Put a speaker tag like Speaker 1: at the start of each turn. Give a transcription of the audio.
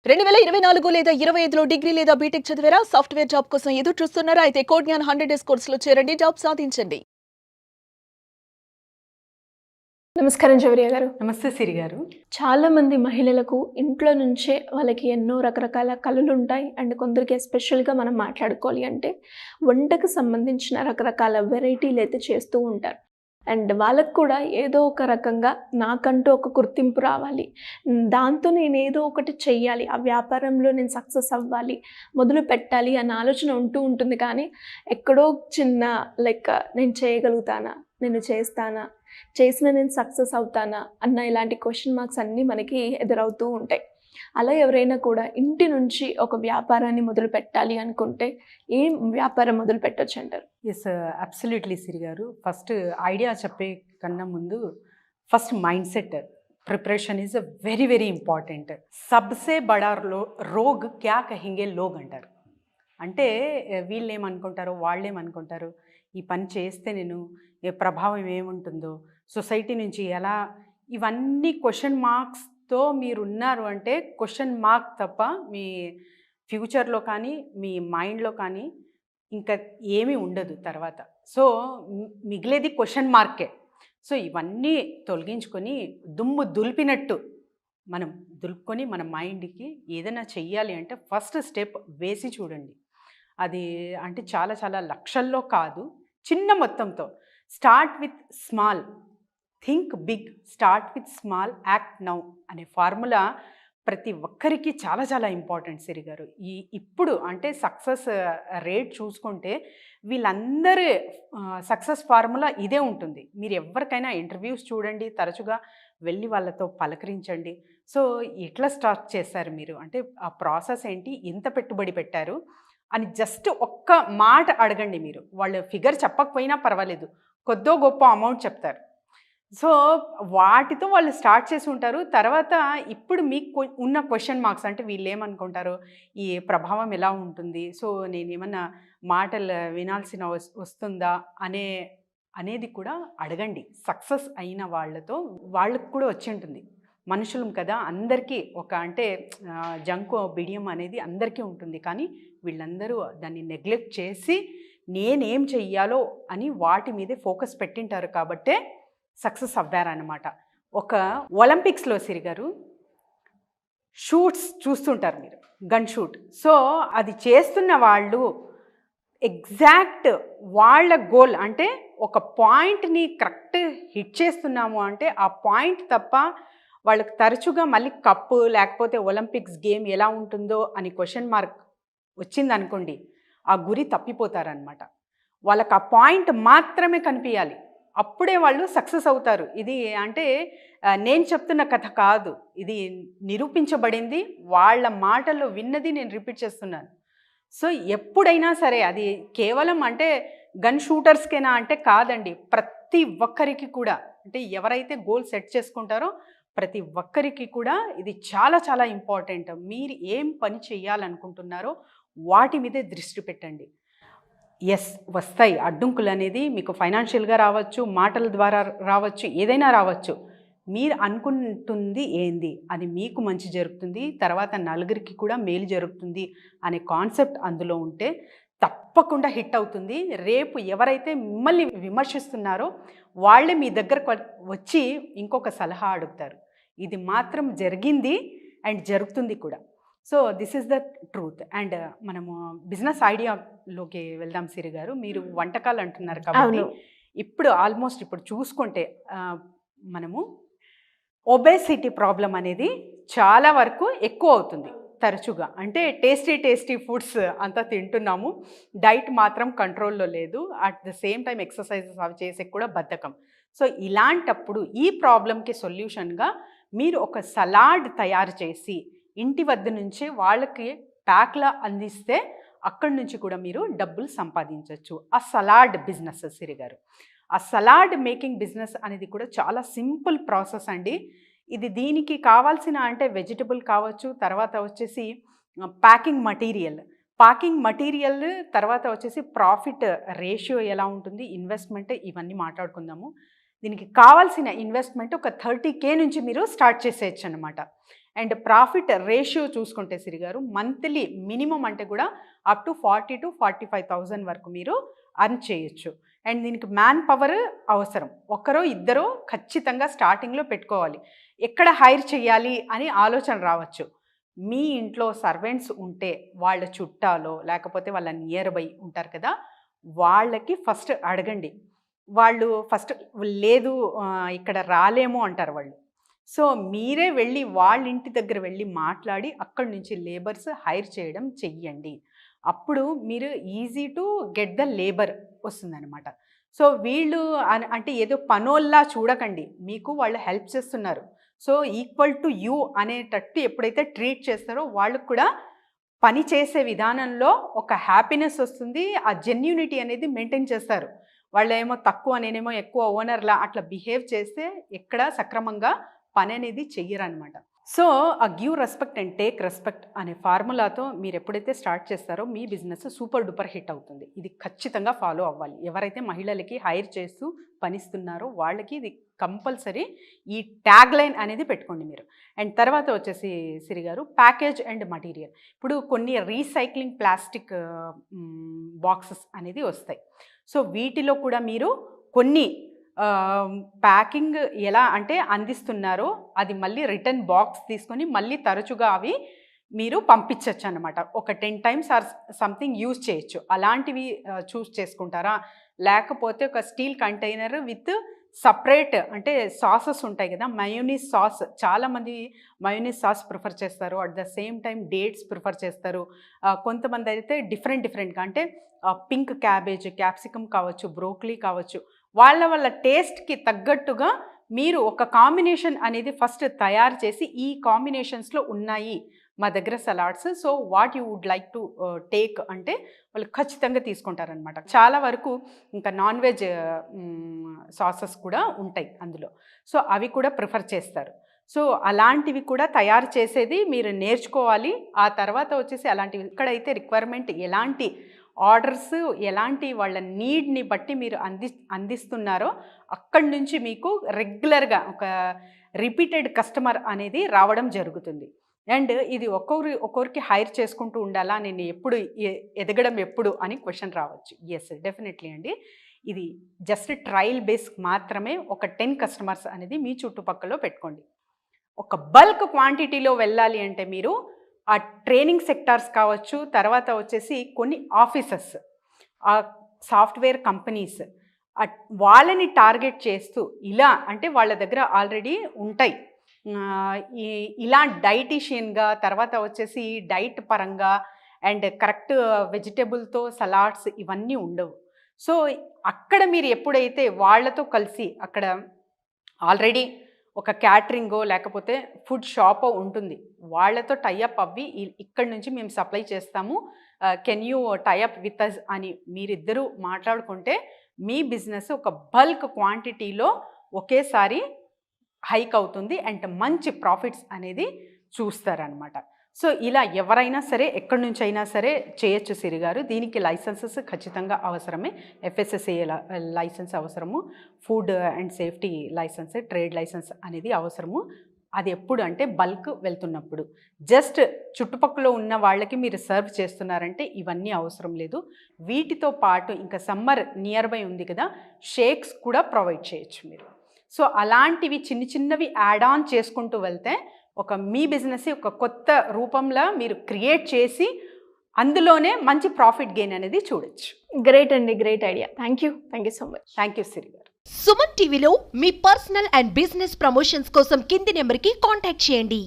Speaker 1: 2024 లేదా 25లో డిగ్రీ లేదా బీటెక్ చదివారా? సాఫ్ట్‌వేర్ జాబ్ కోసం ఎదురు చూస్తున్నారా? అయితే కోడ్‌జ్ఞాన్ 100 డేస్ కోర్సులో చేరండి. జాబ్ సాధించండి. నమస్కారం జవరియా గారు.
Speaker 2: నమస్తే సిరి గారు.
Speaker 1: చాలా మంది మహిళలకు ఇంట్లో నుంచే వాళ్ళకి ఎన్నో రకరకాల కలలుంటాయి. అండ్ కొందరికి ఎస్పెషల్‌గా మనం మాట్లాడుకోవాలి అంటే వంటకు సంబంధించిన రకరకాల వెరైటీలైతే చేస్తూ ఉంటారు. అండ్ వాళ్ళకి కూడా ఏదో ఒక రకంగా నాకంటూ ఒక గుర్తింపు రావాలి. దాంతో నేనేదో ఒకటి చెయ్యాలి. ఆ వ్యాపారంలో నేను సక్సెస్ అవ్వాలి, మొదలుపెట్టాలి అన్న ఆలోచన ఉంటూ ఉంటుంది. కానీ ఎక్కడో చిన్న నేను చేయగలుగుతానా? నేను చేస్తానా? చేసిన నేను సక్సెస్ అవుతానా? అన్న ఇలాంటి క్వెషన్ మార్క్స్ అన్నీ మనకి ఎదురవుతూ ఉంటాయి. అలా ఎవరైనా కూడా ఇంటి నుంచి ఒక వ్యాపారాన్ని మొదలుపెట్టాలి అనుకుంటే ఏం వ్యాపారం మొదలుపెట్టొచ్చంటారు?
Speaker 2: యెస్. అబ్సల్యూట్‌లీ సిరి గారు. ఫస్ట్ ఐడియా చెప్పే కన్నా ముందు first mindset preparation is very very important. సబ్సే బడా రోగ్ క్యా కహెంగే లోగ్ అంటారు. అంటే వీళ్ళేమనుకుంటారో వాళ్ళేమనుకుంటారు, ఈ పని చేస్తే నేను ఏ ప్రభావం ఏముంటుందో, సొసైటీ నుంచి ఎలా, ఇవన్నీ క్వశ్చన్ మార్క్స్తో మీరున్నారు అంటే క్వశ్చన్ మార్క్ తప్ప మీ ఫ్యూచర్లో కానీ మీ మైండ్లో కానీ ఇంకా ఏమీ ఉండదు తర్వాత. సో మిగిలేది క్వశ్చన్ మార్కే. సో ఇవన్నీ తొలగించుకొని దుమ్ము దులిపినట్టు మనం దులుపుకొని మన మైండ్కి ఏదైనా చెయ్యాలి అంటే ఫస్ట్ స్టెప్ వేసి చూడండి. అది అంటే చాలా చాలా లక్షల్లో కాదు, చిన్న మొత్తంతో start with small, think big, start with small, act now అనే ఫార్ములా ప్రతి ఒక్కరికి చాలా చాలా ఇంపార్టెంట్ సిరి గారు. ఇప్పుడు అంటే సక్సెస్ రేట్ చూసుకుంటే వీళ్ళందరి సక్సెస్ ఫార్ములా ఇదే ఉంటుంది. మీరు ఎవరికైనా ఇంటర్వ్యూస్ చూడండి, తరచుగా వెళ్ళి వాళ్ళతో పలకరించండి. సో ఎట్లా స్టార్ట్ చేశారు మీరు, అంటే ఆ ప్రాసెస్ ఏంటి, ఎంత పెట్టుబడి పెట్టారు అని జస్ట్ ఒక్క మాట అడగండి. మీరు వాళ్ళు ఫిగర్ చెప్పకపోయినా పర్వాలేదు, కొద్దో గొప్ప అమౌంట్ చెప్తారు. సో వాటితో వాళ్ళు స్టార్ట్ చేసి ఉంటారు. తర్వాత ఇప్పుడు మీకు ఉన్న క్వశ్చన్ మార్క్స్ అంటే వీళ్ళు ఏమనుకుంటారు, ఈ ప్రభావం ఎలా ఉంటుంది, సో నేనేమన్నా మాటలు వినాల్సిన వస్తుందా అనేది కూడా అడగండి. సక్సెస్ అయిన వాళ్ళతో వాళ్ళకు కూడా వచ్చి ఉంటుంది. మనుషులం కదా, అందరికీ ఒక అంటే జంకు బిడియం అనేది అందరికీ ఉంటుంది. కానీ వీళ్ళందరూ దాన్ని నెగ్లెక్ట్ చేసి నేనేం చెయ్యాలో అని వాటి మీదే ఫోకస్ పెట్టింటారు కాబట్టే సక్సెస్ అవ్వారన్నమాట. ఒక ఒలింపిక్స్లో సిరి గారు షూట్స్ చూస్తుంటారు మీరు, గన్ షూట్. సో అది చేస్తున్న వాళ్ళు ఎగ్జాక్ట్ వాళ్ళ గోల్ అంటే ఒక పాయింట్ని కరెక్ట్ హిట్ చేస్తున్నాము అంటే ఆ పాయింట్ తప్ప వాళ్ళకి తరచుగా మళ్ళీ కప్పు లేకపోతే ఒలింపిక్స్ గేమ్ ఎలా ఉంటుందో అని క్వశ్చన్ మార్క్ వచ్చిందనుకోండి, ఆ గురి తప్పిపోతారనమాట. వాళ్ళకి ఆ పాయింట్ మాత్రమే కనిపించాలి, అప్పుడే వాళ్ళు సక్సెస్ అవుతారు. ఇది అంటే నేను చెప్తున్న కథ కాదు, ఇది నిరూపించబడింది, వాళ్ళ మాటల్లో విన్నది నేను రిపీట్ చేస్తున్నాను. సో ఎప్పుడైనా సరే అది కేవలం అంటే గన్ షూటర్స్కేనా అంటే కాదండి, ప్రతి ఒక్కరికి కూడా, అంటే ఎవరైతే గోల్ సెట్ చేసుకుంటారో ప్రతి ఒక్కరికి కూడా ఇది చాలా చాలా ఇంపార్టెంట్. మీరు ఏం పని చేయాలనుకుంటున్నారో వాటి మీదే దృష్టి పెట్టండి. ఎస్, వస్తాయి అడ్డంకులు అనేది, మీకు ఫైనాన్షియల్గా రావచ్చు, మాటల ద్వారా రావచ్చు, ఏదైనా రావచ్చు. మీరు అనుకుంటుంది ఏంది అది మీకు మంచి జరుగుతుంది, తర్వాత నలుగురికి కూడా మేలు జరుగుతుంది అనే కాన్సెప్ట్ అందులో ఉంటే తప్పకుండా హిట్ అవుతుంది. రేపు ఎవరైతే మిమ్మల్ని విమర్శిస్తున్నారో వాళ్ళే మీ దగ్గరకు వచ్చి ఇంకొక సలహా అడుగుతారు. ఇది మాత్రం జరిగింది అండ్ జరుగుతుంది కూడా. So this is the truth. And మనము బిజినెస్ ఐడియాలోకి వెళ్దాం సిరి గారు. మీరు వంటకాలు అంటున్నారు కాబట్టి ఇప్పుడు ఆల్మోస్ట్ ఇప్పుడు చూసుకుంటే మనము ఒబేసిటీ ప్రాబ్లం అనేది చాలా వరకు ఎక్కువ అవుతుంది తరచుగా. అంటే టేస్టీ ఫుడ్స్ అంతా తింటున్నాము, డైట్ మాత్రం కంట్రోల్లో లేదు, at the same time exercises అవి చేసే కూడా బద్ధకం. సో ఇలాంటప్పుడు ఈ ప్రాబ్లంకి సొల్యూషన్గా మీరు ఒక సలాడ్ తయారు చేసి ఇంటి వద్ద నుంచి వాళ్ళకి ప్యాక్లా అందిస్తే అక్కడి నుంచి కూడా మీరు డబ్బులు సంపాదించవచ్చు. ఆ సలాడ్ బిజినెస్ సిరి గారు, ఆ సలాడ్ మేకింగ్ బిజినెస్ అనేది కూడా చాలా సింపుల్ ప్రాసెస్ అండి. ఇది దీనికి కావాల్సిన అంటే వెజిటబుల్ కావచ్చు, తర్వాత వచ్చేసి ప్యాకింగ్ మటీరియల్, తర్వాత వచ్చేసి ప్రాఫిట్ రేషియో ఎలా ఉంటుంది, ఇన్వెస్ట్మెంట్, ఇవన్నీ మాట్లాడుకుందాము. దీనికి కావాల్సిన ఇన్వెస్ట్మెంట్ ఒక 30K నుంచి మీరు స్టార్ట్ చేసేయచ్చు అనమాట. అండ్ ప్రాఫిట్ రేషియో చూసుకుంటే సిరి గారు మంత్లీ మినిమం అంటే కూడా అప్ టు 40 to 45,000 వరకు మీరు అర్న్ చేయొచ్చు. అండ్ దీనికి మ్యాన్ పవర్ అవసరం. ఒకరో ఇద్దరో ఖచ్చితంగా స్టార్టింగ్లో పెట్టుకోవాలి. ఎక్కడ హైర్ చేయాలి అని ఆలోచన రావచ్చు. మీ ఇంట్లో సర్వెంట్స్ ఉంటే వాళ్ళ చుట్టాలో లేకపోతే వాళ్ళ నియర్ బై ఉంటారు కదా, వాళ్ళకి ఫస్ట్ అడగండి. వాళ్ళు ఫస్ట్ లేదు ఇక్కడ రాలేము అంటారు వాళ్ళు. సో మీరే వెళ్ళి వాళ్ళ ఇంటి దగ్గర వెళ్ళి మాట్లాడి అక్కడి నుంచి లేబర్స్ హైర్ చేయడం చెయ్యండి. అప్పుడు మీరు easy to get the labour వస్తుందన్నమాట. సో వీళ్ళు అంటే ఏదో పనోల్లా చూడకండి, మీకు వాళ్ళు హెల్ప్ చేస్తున్నారు. సో ఈక్వల్ టు యూ అనేటట్టు ఎప్పుడైతే ట్రీట్ చేస్తారో వాళ్ళకు కూడా పని చేసే విధానంలో ఒక హ్యాపీనెస్ వస్తుంది. ఆ జెన్యూనిటీ అనేది మెయింటైన్ చేస్తారు. వాళ్ళేమో తక్కువ నేనేమో ఎక్కువ ఓనర్లా అట్లా బిహేవ్ చేస్తే ఎక్కడ సక్రమంగా పని అనేది చెయ్యరనమాట. సో ఆ give respect and take respect అనే ఫార్ములాతో మీరు ఎప్పుడైతే స్టార్ట్ చేస్తారో మీ బిజినెస్ సూపర్ డూపర్ హిట్ అవుతుంది. ఇది ఖచ్చితంగా ఫాలో అవ్వాలి. ఎవరైతే మహిళలకి హైర్ చేస్తూ పనిస్తున్నారో వాళ్ళకి ఇది కంపల్సరీ ఈ ట్యాగ్ లైన్ అనేది పెట్టుకోండి మీరు. అండ్ తర్వాత వచ్చేసి సిరి గారు ప్యాకేజ్ అండ్ మటీరియల్. ఇప్పుడు కొన్ని రీసైక్లింగ్ ప్లాస్టిక్ బాక్సెస్ అనేది వస్తాయి. సో వీటిలో కూడా మీరు కొన్ని ప్యాకింగ్ ఎలా అంటే అందిస్తున్నారో అది మళ్ళీ రిటర్న్ బాక్స్ తీసుకొని మళ్ళీ తరచుగా అవి మీరు పంపించవచ్చు అన్నమాట. ఒక 10 times ఆర్ సంథింగ్ యూజ్ చేయొచ్చు. అలాంటివి చూస్ చేసుకుంటారా? లేకపోతే ఒక స్టీల్ కంటైనర్ విత్ సపరేట్ అంటే సాసెస్ ఉంటాయి కదా, మయోనీస్ సాస్, చాలామంది మయోనీస్ సాస్ ప్రిఫర్ చేస్తారు. At the same time dates prefer చేస్తారు. కొంతమంది అయితే డిఫరెంట్గా అంటే పింక్ క్యాబేజ్, క్యాప్సికమ్ కావచ్చు, బ్రోకలీ కావచ్చు, వాళ్ళ టేస్ట్కి తగ్గట్టుగా మీరు ఒక కాంబినేషన్ అనేది ఫస్ట్ తయారు చేసి ఈ కాంబినేషన్స్లో ఉన్నాయి మా దగ్గర salads, so what you would like to take అంటే వాళ్ళు ఖచ్చితంగా తీసుకుంటారనమాట. చాలా వరకు ఇంకా నాన్ వెజ్ సాసెస్ కూడా ఉంటాయి అందులో, సో అవి కూడా ప్రిఫర్ చేస్తారు. సో అలాంటివి కూడా తయారు చేసేది మీరు నేర్చుకోవాలి. ఆ తర్వాత వచ్చేసి అలాంటివి ఇక్కడైతే రిక్వైర్మెంట్ ఎలాంటి ఆర్డర్స్ ఎలాంటి వాళ్ళ నీడ్ని బట్టి మీరు అందిస్తున్నారో అక్కడి నుంచి మీకు రెగ్యులర్గా ఒక రిపీటెడ్ కస్టమర్ అనేది రావడం జరుగుతుంది. అండ్ ఇది ఒక్కొక్కరికి హైర్ చేసుకుంటూ ఉండాలా, నేను ఎప్పుడు ఎదగడం ఎప్పుడు అని క్వశ్చన్ రావచ్చు. ఎస్ డెఫినెట్లీ అండి, ఇది జస్ట్ ట్రయల్ బేస్ మాత్రమే. ఒక 10 customers అనేది మీ చుట్టుపక్కల పెట్టుకోండి. ఒక బల్క్ క్వాంటిటీలో వెళ్ళాలి అంటే మీరు ఆ ట్రైనింగ్ సెక్టార్స్ కావచ్చు, తర్వాత వచ్చేసి కొన్ని ఆఫీసెస్, ఆ సాఫ్ట్వేర్ కంపెనీస్, వాళ్ళని టార్గెట్ చేస్తూ ఇలా అంటే వాళ్ళ దగ్గర ఆల్రెడీ ఉంటాయి. ఇలా డైటీషియన్గా, తర్వాత వచ్చేసి డైట్ పరంగా అండ్ కరెక్ట్ వెజిటేబుల్తో సలాడ్స్ ఇవన్నీ ఉండవు. సో అక్కడ మీరు ఎప్పుడైతే వాళ్ళతో కలిసి అక్కడ ఆల్రెడీ ఒక క్యాటరింగో లేకపోతే ఫుడ్ షాపో ఉంటుంది, వాళ్ళతో టైఅప్ అవ్వి ఇక్కడి నుంచి మేము సప్లై చేస్తాము, can you tie up with us అని మీరిద్దరూ మాట్లాడుకుంటే మీ బిజినెస్ ఒక బల్క్ క్వాంటిటీలో ఒకేసారి హైక్ అవుతుంది అండ్ మంచి ప్రాఫిట్స్ అనేది చూస్తారనమాట. సో ఇలా ఎవరైనా సరే ఎక్కడి నుంచి అయినా సరే చేయొచ్చు సిరి గారు. దీనికి లైసెన్సెస్ ఖచ్చితంగా అవసరమే. FSSAI లైసెన్స్ అవసరము, food and safety licence, trade licence అనేది అవసరము. అది ఎప్పుడు అంటే బల్క్ వెళ్తున్నప్పుడు. జస్ట్ చుట్టుపక్కల ఉన్న వాళ్ళకి మీరు సర్వ్ చేస్తున్నారంటే ఇవన్నీ అవసరం లేదు. వీటితో పాటు ఇంకా సమ్మర్ నియర్ బై ఉంది కదా, షేక్స్ కూడా ప్రొవైడ్ చేయొచ్చు మీరు. సో అలాంటివి చిన్నవి యాడ్ ఆన్ చేసుకుంటూ వెళ్తే ఒక మీ బిజినెస్ ఒక కొత్త రూపంలో మీరు క్రియేట్ చేసి అందులోనే మంచి ప్రాఫిట్ గెయిన్ అనేది చూడొచ్చు.
Speaker 1: గ్రేట్ అండి, great idea. Thank you so much.
Speaker 2: Thank you Siri garu.
Speaker 3: Suman టీవీలో మీ పర్సనల్ అండ్ బిజినెస్ ప్రమోషన్స్ కోసం కింది నెంబర్కి కాంటాక్ట్ చేయండి.